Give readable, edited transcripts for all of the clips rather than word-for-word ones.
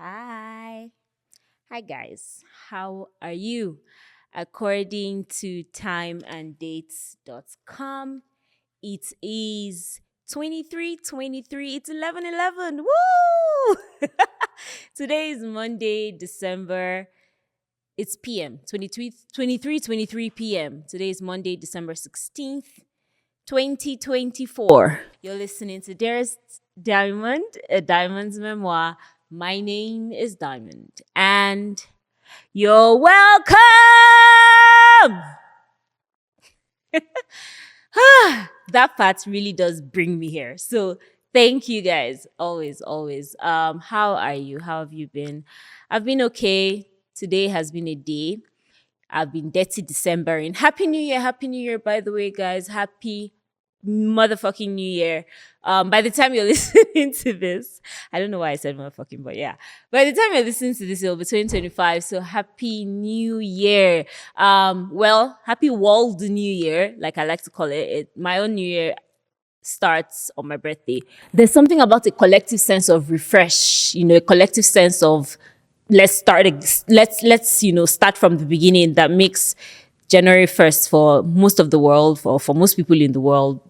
Hi. Hi, guys. How are you? According to timeanddates.com, it is 23:23. It's 11:11. Woo! Today is Monday, December. It's PM, 23:23 p.m. Today is Monday, December 16th, 2024. You're listening to Dearest Diamond, a Diamond's memoir. My name is Diamond, and you're welcome. That part really does bring me here. So thank you guys. Always, always. How are you? How have you been? I've been okay. Today has been a day. I've been dirty December and Happy New Year. Happy New Year, by the way, guys. Happy motherfucking New Year. By the time you're listening to this, I don't know why I said motherfucking, but yeah. By the time you're listening to this, it'll be 2025. So Happy New Year. Happy World New Year, like I like to call it. My own New Year starts on my birthday. There's something about a collective sense of refresh, a collective sense of let's start from the beginning that makes January 1st for most of the world, for most people in the world,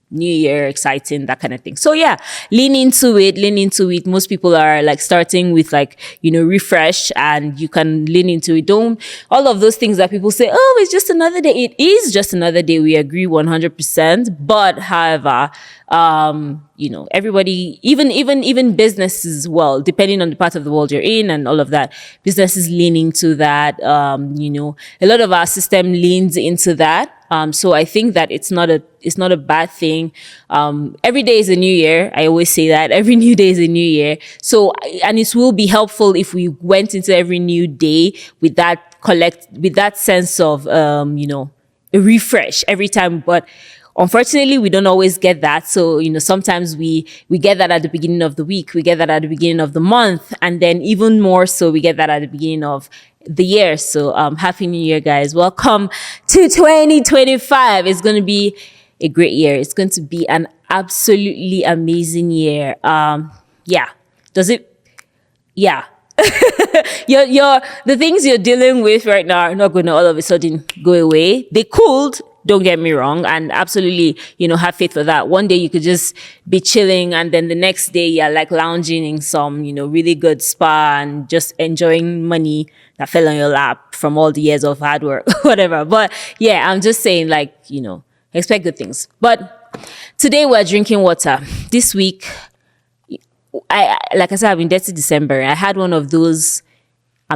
New Year, exciting, that kind of thing. So yeah, lean into it. Most people are like starting with refresh, and you can lean into it. Don't, all of those things that people say, oh, it's just another day. It is just another day. We agree 100%. But however, everybody, even businesses as well, depending on the part of the world you're in and all of that, businesses lean into that. A lot of our system leans into that. So I think that it's not a bad thing. Every day is a new year. I always say that every new day is a new year. So, and it will be helpful if we went into every new day with that sense of, a refresh every time. But unfortunately, we don't always get that. So, sometimes we get that at the beginning of the week. We get that at the beginning of the month. And then even more so, we get that at the beginning of the year. So, Happy New Year, guys. Welcome to 2025. It's going to be a great year. It's going to be an absolutely amazing year. Yeah. Does it? Yeah. The things you're dealing with right now are not going to all of a sudden go away. They could. Don't get me wrong, and absolutely, have faith for that. One day you could just be chilling, and then the next day you're like lounging in some, really good spa and just enjoying money that fell on your lap from all the years of hard work, whatever. But yeah, I'm just saying, expect good things. But today we're drinking water. This week, like I said, I've been dirty December. I had one of those. I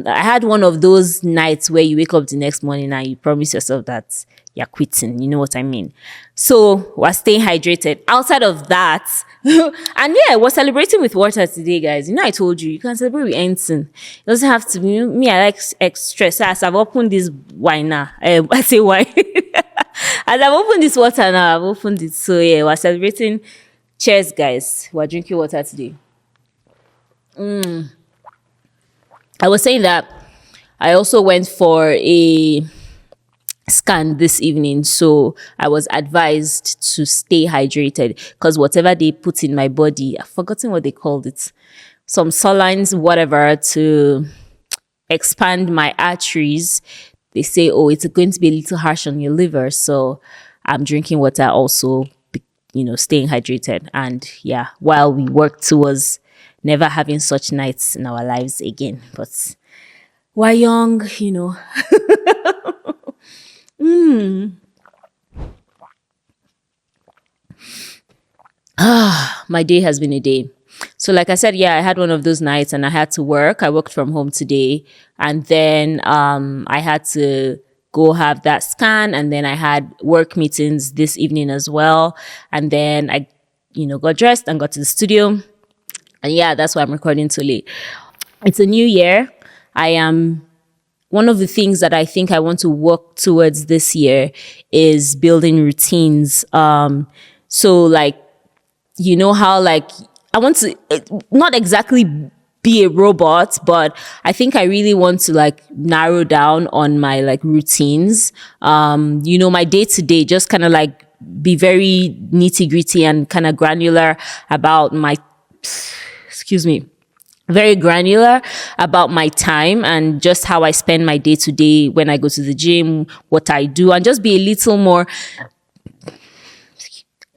had one of those nights where you wake up the next morning and you promise yourself that you're quitting. You know what I mean? So we're staying hydrated. Outside of that, and yeah, we're celebrating with water today, guys. I told you can celebrate with anything. It doesn't have to be me. I like extra. So as I've opened this wine now, I say wine. As I've opened this water now, I've opened it. So yeah, we're celebrating. Cheers, guys. We're drinking water today. I was saying that I also went for a scan this evening. So I was advised to stay hydrated because whatever they put in my body, I've forgotten what they called it. Some salines, whatever, to expand my arteries. They say, oh, it's going to be a little harsh on your liver. So I'm drinking water also, staying hydrated. And yeah, while we work towards never having such nights in our lives again. But we're young, My day has been a day. So like I said, yeah, I had one of those nights and I had to work. I worked from home today. And then I had to go have that scan. And then I had work meetings this evening as well. And then I, got dressed and got to the studio. And yeah, that's why I'm recording so late. It's a new year. One of the things that I think I want to work towards this year is building routines. So how I want to not exactly be a robot, but I think I really want to narrow down on my routines. My day to day, just kind of be very nitty gritty and kind of granular about my excuse me, very granular about my time and just how I spend my day to day when I go to the gym, what I do, and just be a little more,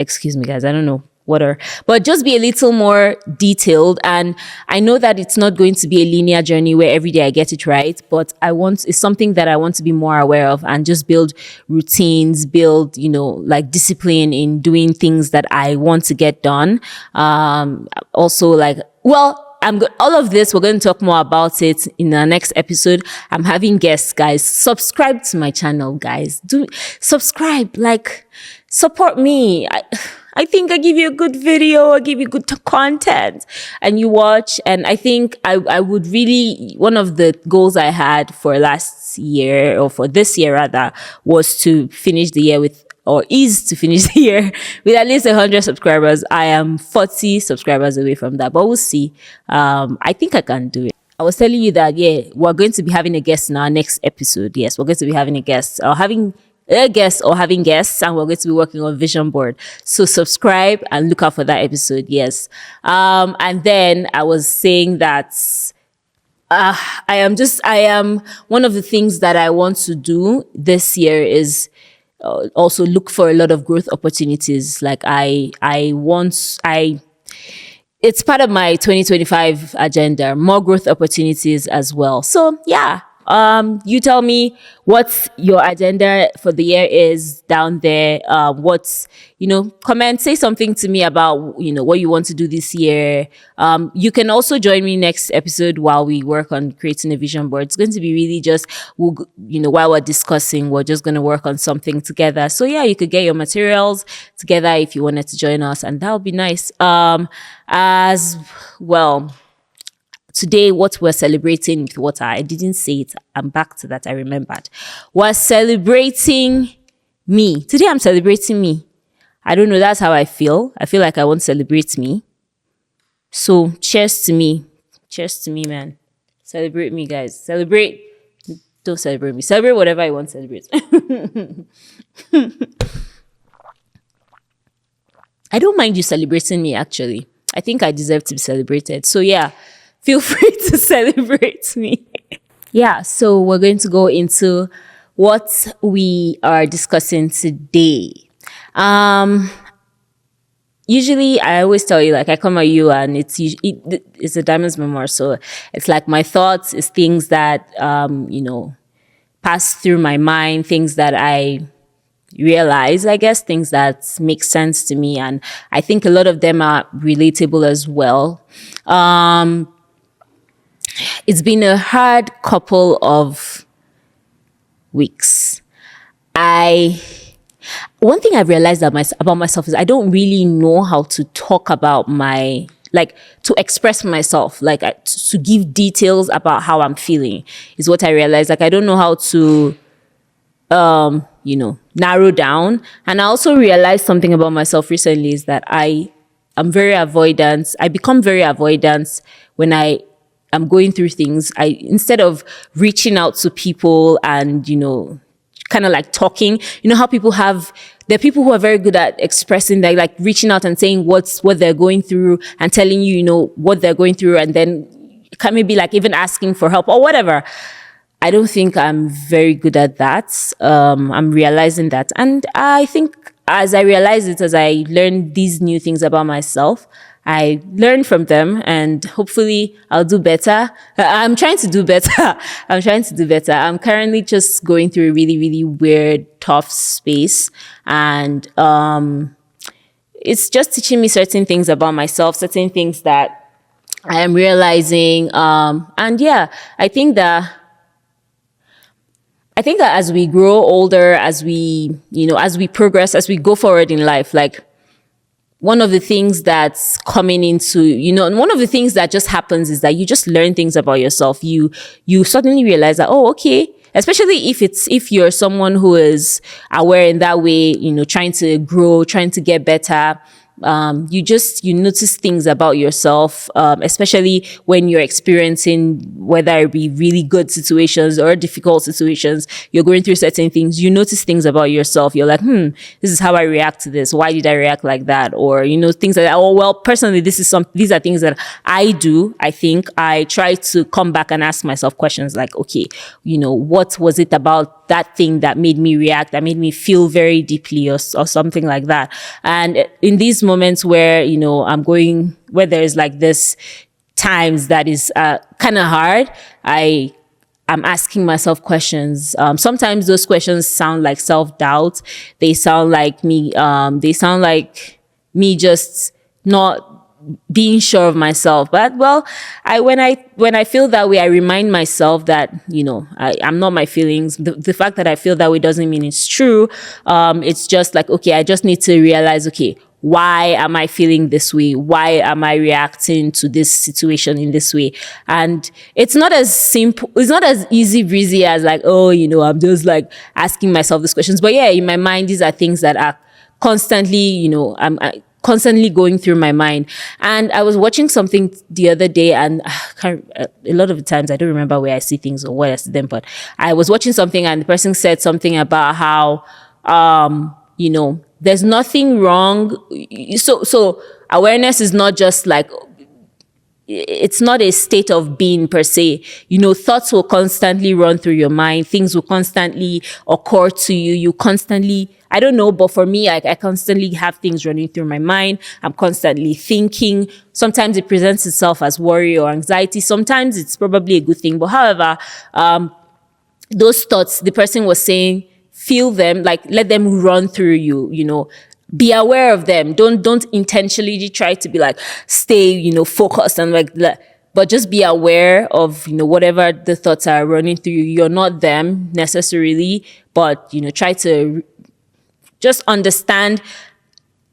excuse me guys, I don't know water, but just be a little more detailed. And I know that it's not going to be a linear journey where every day I get it right, but it's something that I want to be more aware of and just build routines, build, like discipline in doing things that I want to get done. Also like, all of this, we're going to talk more about it in the next episode. I'm having guests, guys. Subscribe to my channel, guys. Do subscribe, like, support me. I think I give you a good video, I give you good content, and you watch. And I think I would really, one of the goals I had for last year, or for this year rather, was to finish the year with, or is to finish the year with at least 100 subscribers. I am 40 subscribers away from that, but we'll see. I think I can do it. I was telling you that, we're going to be having a guest in our next episode. Yes, we're going to be having a guest, or having guests, and we're going to be working on vision board. So subscribe and look out for that episode. Yes. And then I was saying that I am one of the things that I want to do this year is also look for a lot of growth opportunities. Like it's part of my 2025 agenda, more growth opportunities as well. So yeah, you tell me what your agenda for the year is down there. Comment, say something to me about, what you want to do this year. You can also join me next episode while we work on creating a vision board. It's going to be really just, while we're discussing, we're just going to work on something together. So yeah, you could get your materials together if you wanted to join us, and that would be nice. As well, today, what we're celebrating with water, I didn't say it. I'm back to that. I remembered. We're celebrating me. Today, I'm celebrating me. I don't know. That's how I feel. I feel like I want to celebrate me. So, cheers to me. Cheers to me, man. Celebrate me, guys. Celebrate. Don't celebrate me. Celebrate whatever I want to celebrate. I don't mind you celebrating me, actually. I think I deserve to be celebrated. So, yeah. Feel free to celebrate me. Yeah, so we're going to go into what we are discussing today. Usually, I always tell you, like, I come at you and it's a Diamond's memoir. So it's like my thoughts, is things that, pass through my mind, things that I realize, I guess, things that make sense to me. And I think a lot of them are relatable as well. It's been a hard couple of weeks. One thing I've realized about myself is I don't really know how to talk about to express myself, to give details about how I'm feeling is what I realized. Like, I don't know how to, narrow down. And I also realized something about myself recently is that I'm very avoidant. I become very avoidant when I'm going through things. Instead of reaching out to people and, kind of like talking, how there are people who are very good at expressing, like reaching out and saying what they're going through and telling you, what they're going through, and then maybe like even asking for help or whatever. I don't think I'm very good at that. I'm realizing that. And I think as I realize it, as I learn these new things about myself, I learn from them, and hopefully I'll do better. I'm trying to do better. I'm currently just going through a really, really weird, tough space. And it's just teaching me certain things about myself, certain things that I am realizing. And yeah, I think that as we grow older, as we progress, as we go forward in life, like, one of the things that's coming into, and one of the things that just happens is that you just learn things about yourself. You suddenly realize that, oh, okay, especially if you're someone who is aware in that way, trying to grow, trying to get better, you notice things about yourself, especially when you're experiencing, whether it be really good situations or difficult situations, you're going through certain things, you notice things about yourself. You're like, this is how I react to this. Why did I react like that? Or, things like that. Oh, well, personally, these are things that I do. I think I try to come back and ask myself questions like, okay, what was it about that thing that made me react, that made me feel very deeply, or something like that. And in these moments where, where there's like this times that is kind of hard, I'm asking myself questions. Sometimes those questions sound like self-doubt. They sound like me just not being sure of myself. But when I feel that way, I remind myself that, I'm not my feelings. The fact that I feel that way doesn't mean it's true. It's just like, okay, I just need to realize, okay, why am I feeling this way? Why am I reacting to this situation in this way? And it's not as simple, it's not as easy breezy as like, oh, I'm just like asking myself these questions. But yeah, in my mind, these are things that are constantly, I'm constantly going through my mind. And I was watching something the other day, and a lot of the times I don't remember where I see things or where I see them, but I was watching something and the person said something about how, there's nothing wrong. So awareness is not just like, it's not a state of being per se. Thoughts will constantly run through your mind. Things will constantly occur to you. You constantly, I don't know, but for me, I constantly have things running through my mind. I'm constantly thinking. Sometimes it presents itself as worry or anxiety. Sometimes it's probably a good thing. But however, those thoughts, the person was saying, feel them, like let them run through you, be aware of them. Don't intentionally try to be like, stay, focused and like that. But just be aware of, whatever the thoughts are running through you. You're not them necessarily, but, try to just understand,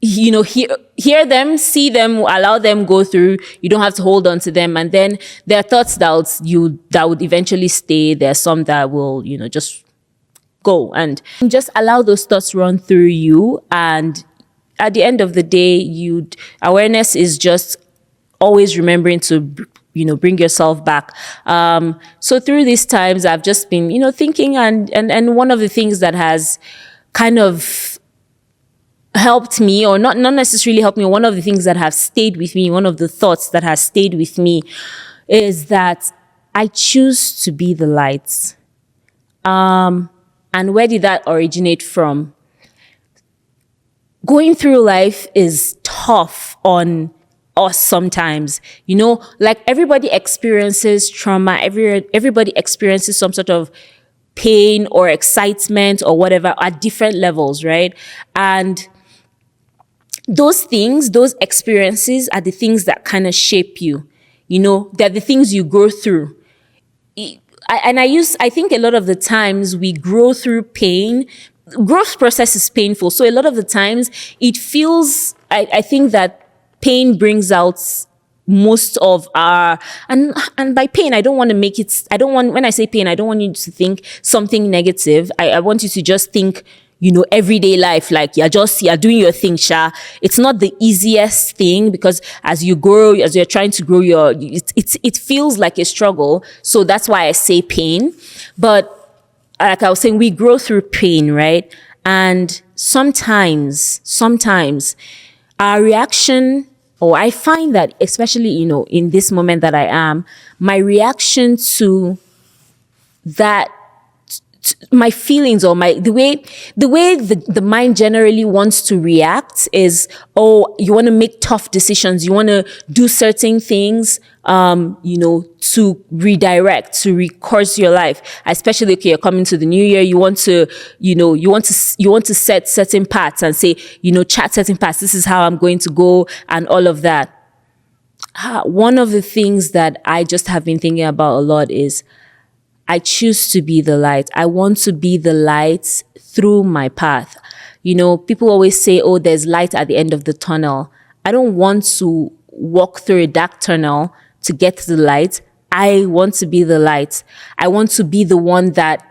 hear them, see them, allow them go through. You don't have to hold on to them. And then there are thoughts that would eventually stay. There are some that will, just go, and just allow those thoughts run through you. And at the end of the day, awareness is just always remembering to, bring yourself back. So through these times, I've just been, thinking, and one of the things that has kind of helped me, or not necessarily helped me, one of the things that have stayed with me, one of the thoughts that has stayed with me is that I choose to be the light. And where did that originate from? Going through life is tough on us sometimes. Like everybody experiences trauma. Everybody experiences some sort of pain or excitement or whatever at different levels, right? And those things, those experiences are the things that kind of shape you. They're the things you grow through. I think a lot of the times we grow through pain. Growth process is painful. So a lot of the times it feels, I think that pain brings out most of our, and by pain, I don't want to make it, when I say pain, I don't want you to think something negative. I want you to just think, everyday life, like you're doing your thing, Sha. It's not the easiest thing, because as you grow, as you're trying to grow it feels like a struggle. So that's why I say pain. But like I was saying, we grow through pain, right? And sometimes our reaction, or I find that especially, in this moment that I am, my reaction to that, my feelings, or the way the mind generally wants to react is, oh, you want to make tough decisions. You want to do certain things, to redirect, to recourse your life. Especially, okay, you're coming to the new year. You want to set certain paths and say, chart certain paths. This is how I'm going to go and all of that. One of the things that I just have been thinking about a lot is, I choose to be the light. I want to be the light through my path. People always say, oh, there's light at the end of the tunnel. I don't want to walk through a dark tunnel to get to the light. I want to be the light. I want to be the one that,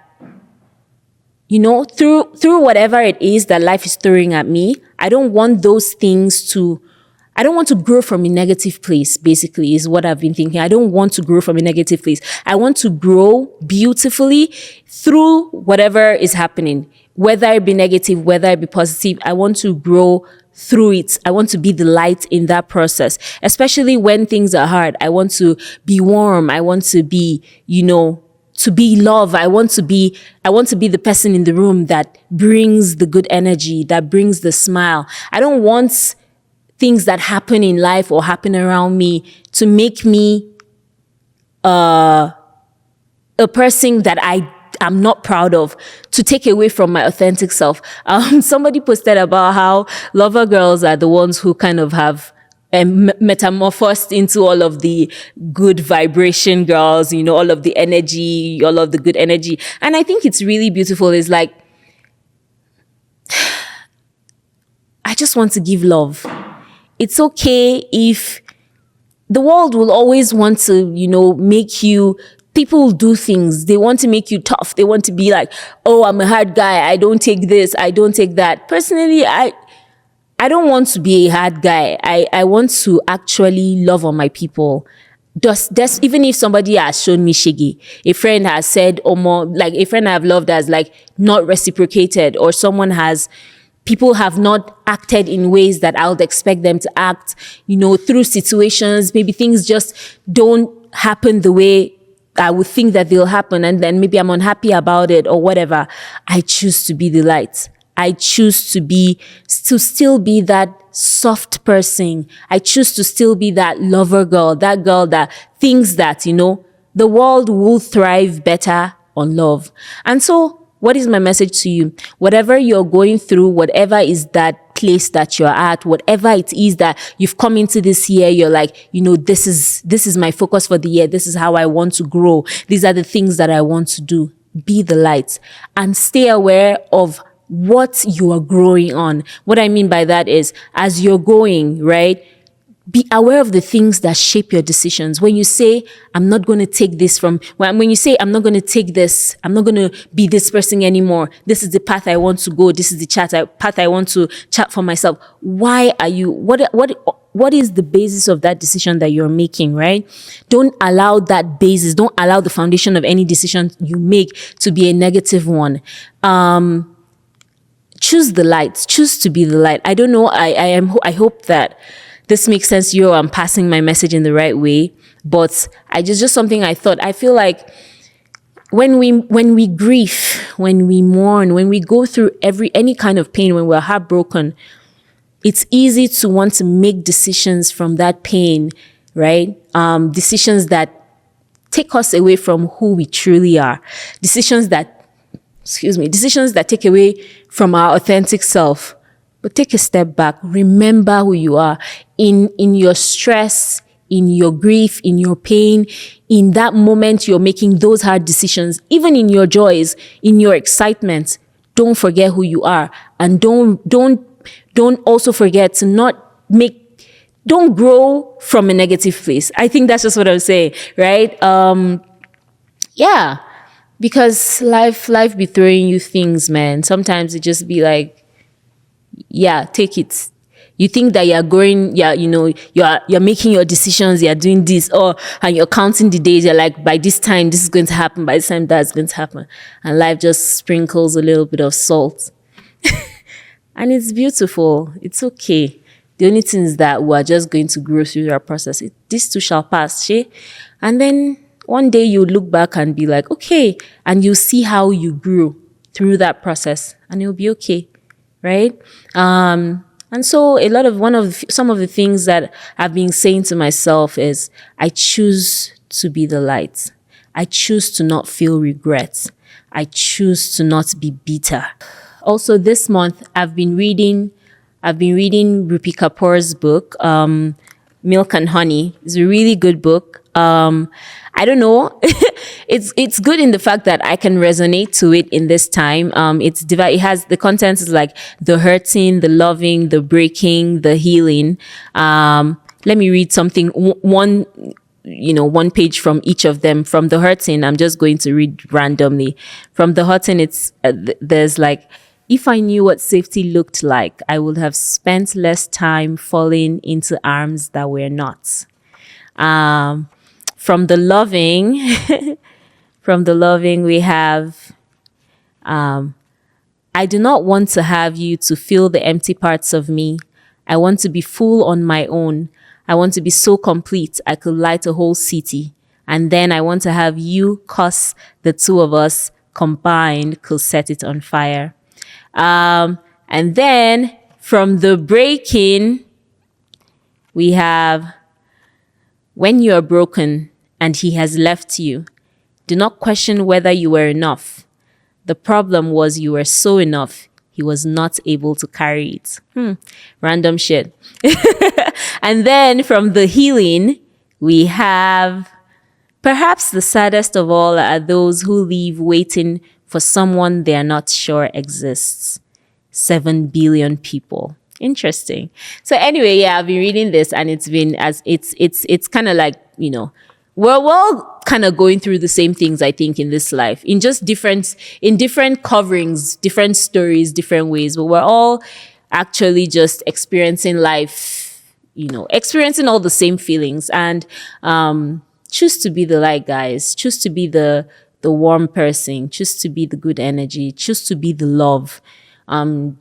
through whatever it is that life is throwing at me, I don't want those things to, I don't want to grow from a negative place, basically, is what I've been thinking. I don't want to grow from a negative place. I want to grow beautifully through whatever is happening, whether it be negative, whether it be positive. I want to grow through it. I want to be the light in that process, especially when things are hard. I want to be warm. I want to be, to be love. I want to be the person in the room that brings the good energy, that brings the smile. I don't want things that happen in life or happen around me to make me a person that I'm not proud of, to take away from my authentic self. Somebody posted about how lover girls are the ones who kind of have metamorphosed into all of the good vibration girls, all of the energy, all of the good energy. And I think it's really beautiful. It's like, I just want to give love. It's okay if the world will always want to, make you, people do things. They want to make you tough. They want to be like, oh, I'm a hard guy. I don't take this. I don't take that. Personally, I don't want to be a hard guy. I want to actually love on my people. Even if somebody has shown me shiggy, a friend has said, or more, like a friend I've loved has like not reciprocated, or people have not acted in ways that I would expect them to act, through situations. Maybe things just don't happen the way I would think that they'll happen. And then maybe I'm unhappy about it or whatever. I choose to be the light. I choose to still be that soft person. I choose to still be that lover girl, that girl that thinks that, the world will thrive better on love. And so, what is my message to you? Whatever you're going through, whatever is that place that you're at, whatever it is that you've come into this year, you're like, this is my focus for the year. This is how I want to grow. These are the things that I want to do. Be the light and stay aware of what you are growing on. What I mean by that is, as you're going, right? Be aware of the things that shape your decisions. When you say, I'm not going to take this when you say, I'm not going to take this, I'm not going to be this person anymore. This is the path I want to go. This is the path I want to chart for myself. Why are you, what is the basis of that decision that you're making, right? Don't allow that basis, don't allow the foundation of any decision you make to be a negative one. Choose the light, choose to be the light. I don't know. I hope that this makes sense to you. I'm passing my message in the right way, but just something I thought. I feel like when we grieve, when we mourn, when we go through any kind of pain, when we're heartbroken, it's easy to want to make decisions from that pain, right? Decisions that take us away from who we truly are. Decisions that take away from our authentic self. But take a step back. Remember who you are. In your stress, in your grief, in your pain, in that moment you're making those hard decisions, even in your joys, in your excitement, don't forget who you are. And don't also forget to don't grow from a negative place. I think that's just what I'm saying, right? Yeah. Because life be throwing you things, man. Sometimes it just be like, yeah, take it. You think that you're going, you're making your decisions, you're doing this, and you're counting the days. You're like, by this time, this is going to happen. By this time, that's going to happen. And life just sprinkles a little bit of salt. And it's beautiful. It's okay. The only thing is that we're just going to grow through that process. This too shall pass, she. And then one day you look back and be like, okay. And you see how you grew through that process. And it'll be okay. Right? And so some of the things that I've been saying to myself is, I choose to be the light. I choose to not feel regrets. I choose to not be bitter. Also this month, I've been reading Rupi Kapoor's book, Milk and Honey. It's a really good book. I don't know. It's good in the fact that I can resonate to it in this time. It has the contents is like the hurting, the loving, the breaking, the healing. Let me read something, one page from each of them. From the hurting, I'm just going to read randomly. From the hurting, there's like, If I knew what safety looked like, I would have spent less time falling into arms that were not. From the loving, from the loving, we have, I do not want to have you to fill the empty parts of me. I want to be full on my own. I want to be so complete I could light a whole city. And then I want to have you, cause the two of us combined could set it on fire. And then from the breaking, we have, when you are broken and he has left you, do not question whether you were enough. The problem was you were so enough, he was not able to carry it. Random shit. And then from the healing, we have, perhaps the saddest of all are those who leave waiting for someone they are not sure exists. 7 billion people. Interesting. So anyway, yeah, I've been reading this and it's been it's kind of like, you know, we're all kind of going through the same things, I think, in this life, in just different coverings, different stories, different ways, but we're all actually just experiencing life, you know, experiencing all the same feelings. And choose to be the light, guys. Choose to be the warm person. Choose to be the good energy. Choose to be the love. Don't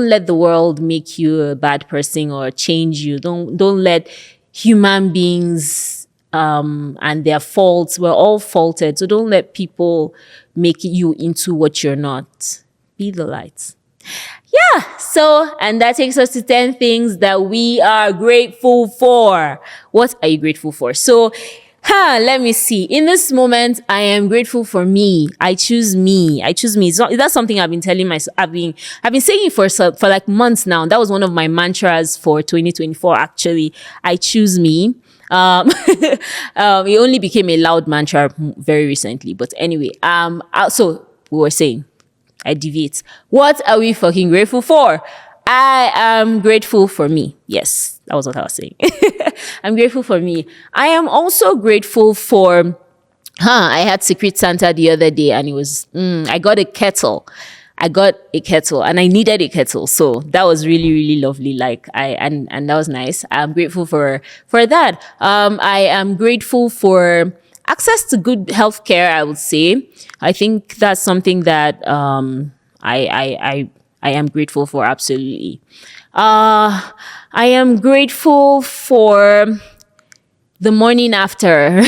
let the world make you a bad person or change you. Don't let human beings and their faults, we're all faulted. So don't let people make you into what you're not. Be the light. Yeah. So, and that takes us to 10 things that we are grateful for. What are you grateful for? So, let me see. In this moment, I am grateful for me. I choose me. I choose me. That's something I've been telling myself. I've been saying it for like months now. That was one of my mantras for 2024. Actually, I choose me. It only became a loud mantra very recently. But anyway, so we were saying, I deviate. What are we fucking grateful for? I am grateful for me. Yes, that was what I was saying. I'm grateful for me. I am also grateful for, I had Secret Santa the other day and it was, I got a kettle. And I needed a kettle. So that was really, really lovely. Like and that was nice. I'm grateful for that. I am grateful for access to good healthcare, I would say. I think that's something that, I am grateful for, absolutely. I am grateful for the morning after.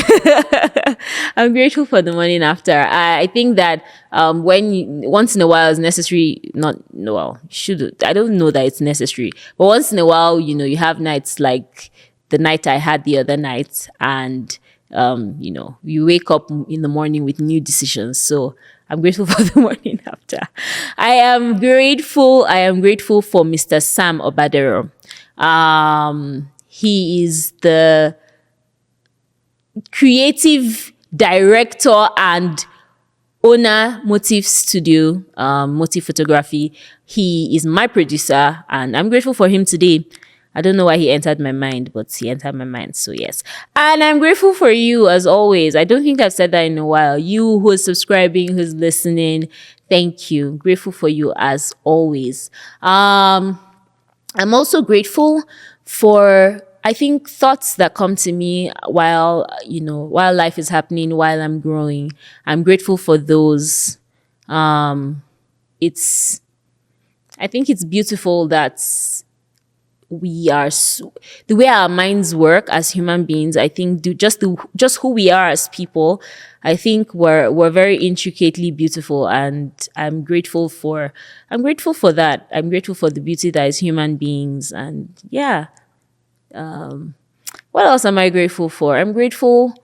I'm grateful for the morning after. I think that once in a while is necessary, I don't know that it's necessary, but once in a while, you know, you have nights like the night I had the other night, and you know, you wake up in the morning with new decisions. So I'm grateful for the morning after. I am grateful for Mr. Sam Obadero. He is the creative director and owner Motif Studio, Motif Photography. He is my producer and I'm grateful for him today. I don't know why he entered my mind, but he entered my mind. So yes. And I'm grateful for you as always. I don't think I've said that in a while. You who is subscribing, who's listening, thank you. Grateful for you as always. I'm also grateful for, I think, thoughts that come to me while life is happening, while I'm growing. I'm grateful for those. I think it's beautiful that we are the way our minds work as human beings. I think just who we are as people. I think we're very intricately beautiful, and I'm grateful for that. I'm grateful for the beauty that is human beings, and yeah. What else am I grateful for? I am grateful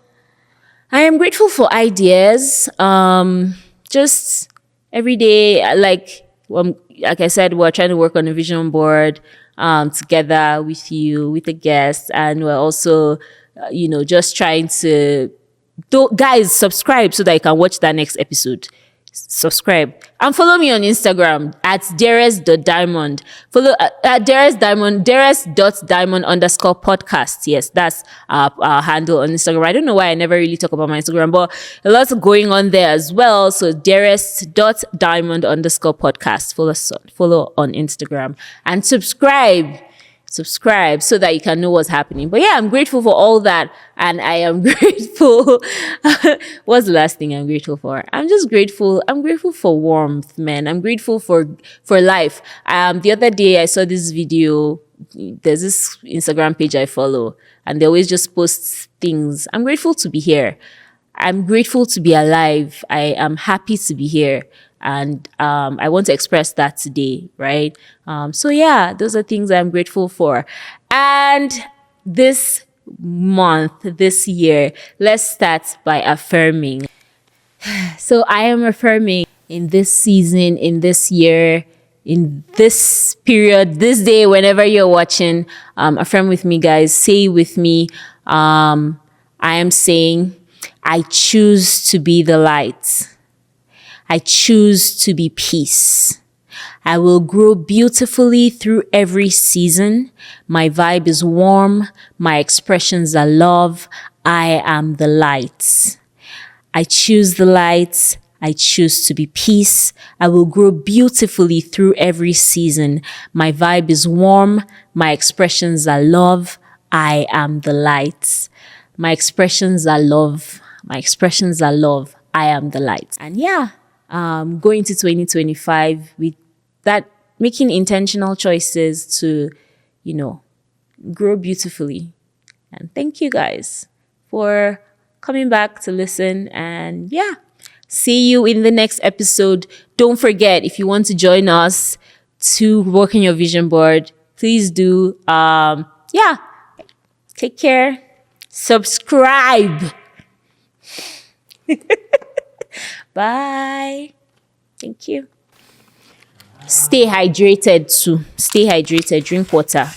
for ideas. Just every day, like I said, we're trying to work on a vision board together with you, with the guests, and we're also, just trying to. Guys, subscribe so that you can watch that next episode. subscribe, and follow me on Instagram at Dearest.Diamond. Follow at Dearest Diamond, Dearest.Diamond _ podcast. Yes, that's our handle on Instagram. I don't know why I never really talk about my Instagram, but a lot going on there as well. So Dearest.Diamond _ podcast. Follow on Instagram and subscribe so that you can know what's happening. But yeah, I'm grateful for all that, and I am grateful. What's the last thing I'm grateful for? I'm just grateful. I'm grateful for warmth, man. I'm grateful for life. The other day I saw this video. There's this Instagram page I follow, and they always just post things. I'm grateful to be here. I'm grateful to be alive. I am happy to be here. And I want to express that today, right? So yeah, those are things I'm grateful for. And this month, this year, let's start by affirming. So I am affirming in this season, in this year, in this period, this day, whenever you're watching, affirm with me, guys. Say with me. I am saying, I choose to be the light. I choose to be peace. I will grow beautifully through every season. My vibe is warm. My expressions are love. I am the light. I choose the light. I choose to be peace. I will grow beautifully through every season. My vibe is warm. My expressions are love. I am the light. My expressions are love. My expressions are love. I am the light. And yeah, going to 2025 with that, making intentional choices to, grow beautifully. And thank you guys for coming back to listen. And yeah, see you in the next episode. Don't forget, if you want to join us to work on your vision board, please do. Yeah, take care. Subscribe. Bye. Thank you. Stay hydrated too. Stay hydrated. Drink water.